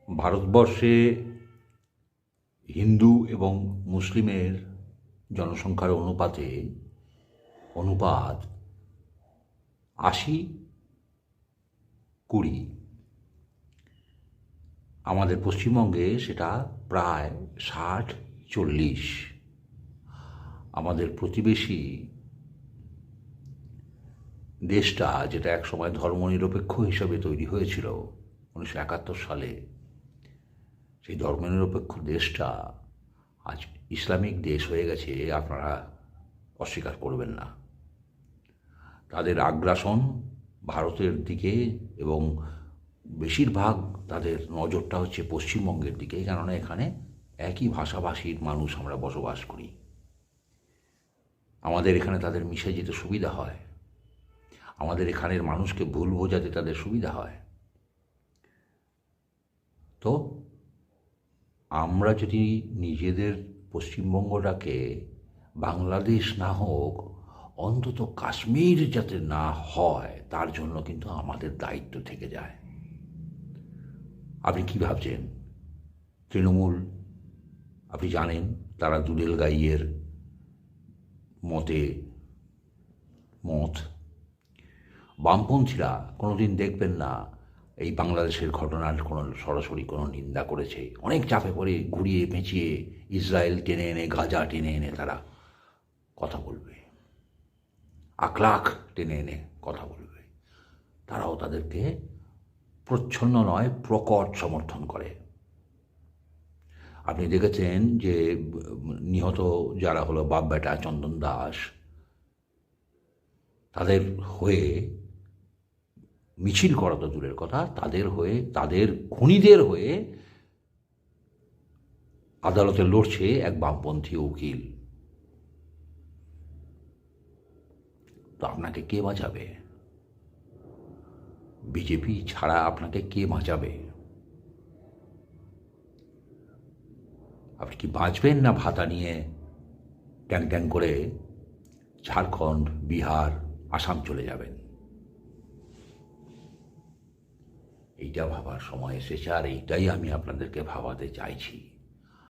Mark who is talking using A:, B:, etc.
A: ভারতবর্ষে হিন্দু এবং মুসলিমের জনসংখ্যার অনুপাত 80-20। আমাদের পশ্চিমবঙ্গে সেটা প্রায় 60-40। আমাদের প্রতিবেশী দেশটা, যেটা একসময় ধর্মনিরপেক্ষ হিসাবে তৈরি হয়েছিল 1971 সালে, সেই ধর্মনিরপেক্ষ দেশটা আজ ইসলামিক দেশ হয়ে গেছে। আপনারা অস্বীকার করবেন না। তাদের আগ্রাসন ভারতের দিকে এবং বেশিরভাগ তাদের নজরটা হচ্ছে পশ্চিমবঙ্গের দিকে, কেননা এখানে একই ভাষাভাষীর মানুষ আমরা বসবাস করি। আমাদের এখানে তাদের মিশে যেতে সুবিধা হয়, আমাদের এখানের মানুষকে ভুল বোঝাতে তাদের সুবিধা হয়। তো আমরা যদি নিজেদের পশ্চিমবঙ্গটাকে বাংলাদেশ না হোক, অন্তত কাশ্মীর যাতে না হয়, তার জন্য কিন্তু আমাদের দায়িত্ব থেকে যায়। আপনি কি ভাবছেন? তৃণমূল, আপনি জানেন তারা দুলেল গাইয়ের মত। বামপন্থীরা কোনোদিন দেখবেন না এই বাংলাদেশের ঘটনার কোনো সরাসরি কোনো নিন্দা করেছে। অনেক চাপে পড়ে ঘুরিয়ে পেঁচিয়ে ইসরায়েল টেনে এনে, গাজা টেনে এনে তারা কথা বলবে, আকলাখ টেনে এনে কথা বলবে। তারাও তাদেরকে প্রচ্ছন্ন নয়, প্রকট সমর্থন করে। আপনি দেখেছেন যে নিহত যারা হলো বাপ বেটা চন্দন দাস, তাদের হয়ে মিছিল করা তো দূরের কথা, তাদের হয়ে, তাদের খুনিদের হয়ে আদালতে লড়ছে এক বামপন্থী উকিল। তো আপনাকে কে বাঁচাবে? বিজেপি ছাড়া আপনাকে কে বাঁচাবে? আপনি কি বাঁচবেন, না ভাতা নিয়ে ট্যাং ট্যাং করে ঝাড়খণ্ড, বিহার, আসাম চলে যাবেন? এইটা ভাবার সময় এসেছে, আর এইটাই আমি আপনাদেরকে ভাবাতে চাইছি।